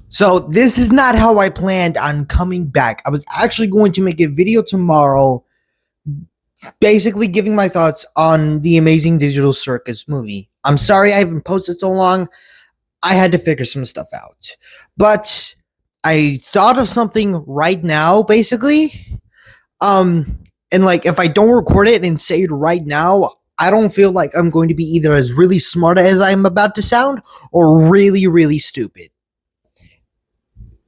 So this is not how I planned on coming back. I was actually going to make a video tomorrow, basically giving my thoughts on the Amazing Digital Circus movie. I'm sorry I haven't posted so long. I had to figure some stuff out. But I thought of something right now, basically. And like if I don't record it and say it right now, I don't feel like I'm going to be either as really smart as I'm about to sound or really, really stupid.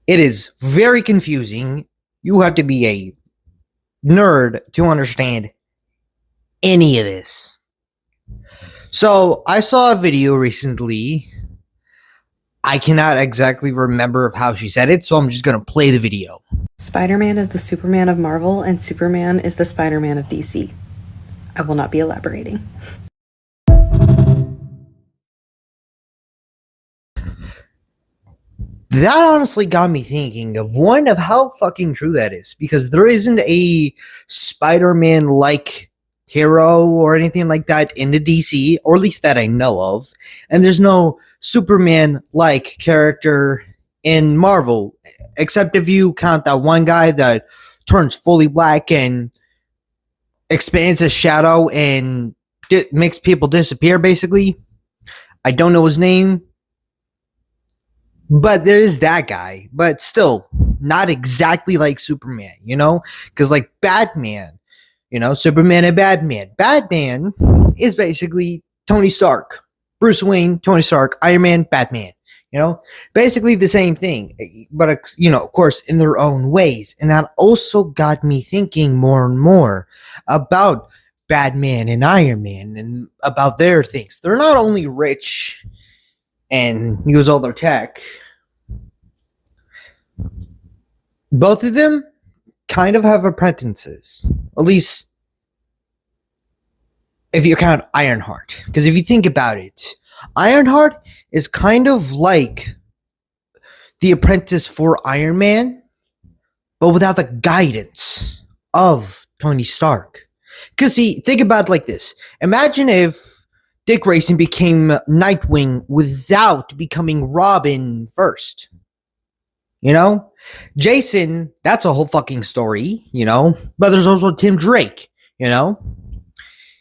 It is very confusing. You have to be a nerd to understand any of this. So I saw a video recently. I cannot exactly remember how she said it, so I'm just gonna play the video. Spider-Man is the Superman of Marvel, and Superman is the Spider-Man of DC. I will not be elaborating. That honestly got me thinking of one of how fucking true that is, because there isn't a Spider-Man like hero or anything like that in the DC, or at least that I know of, and there's no Superman like character in Marvel, except if you count that one guy that turns fully black and expands his shadow and makes people disappear, basically. I don't know his name, but there is that guy, but still not exactly like Superman, you know? Because like Batman, you know, Superman and Batman. Batman is basically Tony Stark, Bruce Wayne, Tony Stark, Iron Man, Batman. You know, basically the same thing, but you know, of course, in their own ways. And that also got me thinking more and more about Batman and Iron Man and about their things. They're not only rich and use all their tech. Both of them kind of have apprentices, at least if you count Ironheart. Because if you think about it, Ironheart is kind of like the apprentice for Iron Man, but without the guidance of Tony Stark. Because see, think about it like this. Imagine if Dick Grayson became Nightwing without becoming Robin first. You know? Jason, that's a whole fucking story, you know? But there's also Tim Drake, you know?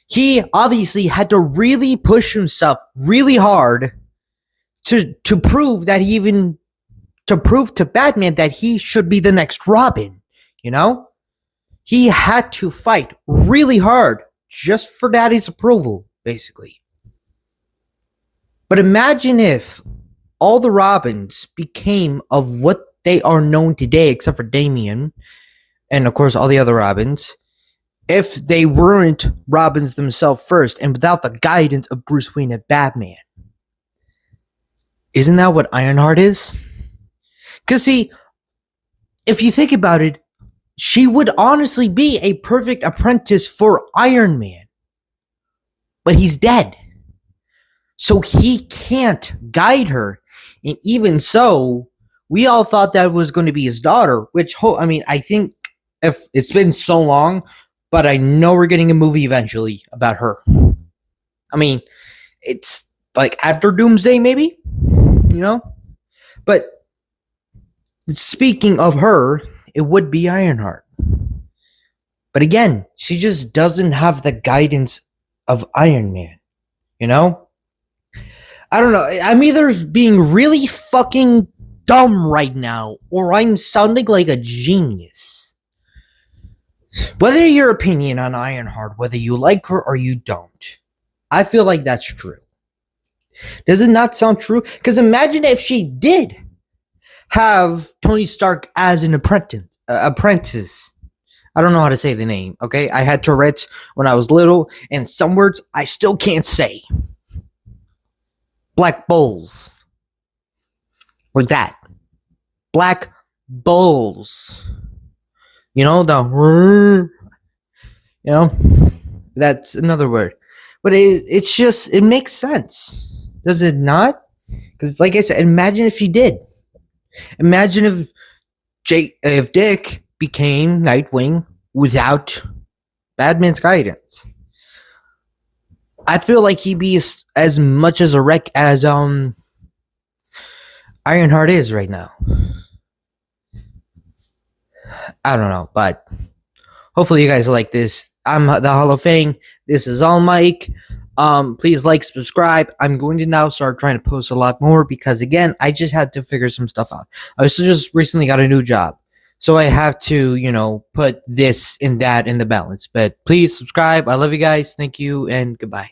He obviously had to really push himself really hard to prove that to prove to Batman that he should be the next Robin, you know? He had to fight really hard just for Daddy's approval, basically. But imagine if all the Robins became of what they are known today, except for Damian, and of course all the other Robins, if they weren't Robins themselves first and without the guidance of Bruce Wayne and Batman. Isn't that what Ironheart is? Because see, if you think about it, she would honestly be a perfect apprentice for Iron Man. But he's dead. So he can't guide her. And even so, we all thought that was going to be his daughter, which, I think if it's been so long, but I know we're getting a movie eventually about her. I mean, it's like after Doomsday, maybe, you know? But speaking of her, it would be Ironheart. But again, she just doesn't have the guidance of Iron Man, you know? I don't know. I'm either being really fucking dumb right now, or I'm sounding like a genius. Whether your opinion on Ironheart, whether you like her or you don't, I feel like that's true. Does it not sound true? Because imagine if she did have Tony Stark as an apprentice. I don't know how to say the name, okay? I had Tourette's when I was little, and some words I still can't say. Black Bulls. Or that. Black Bulls. You know, that's another word. But it's just, it makes sense. Does it not? Because like I said, imagine if he did. Imagine if Dick became Nightwing without Batman's guidance. I'd feel like he'd be as much as a wreck as Ironheart is right now. I don't know, but hopefully you guys like this. I'm the Hollow Fang. This is All Mike. Please like, subscribe. I'm going to now start trying to post a lot more because again, I just had to figure some stuff out. I also just recently got a new job, so I have to, put this and that in the balance. But please subscribe. I love you guys. Thank you and goodbye.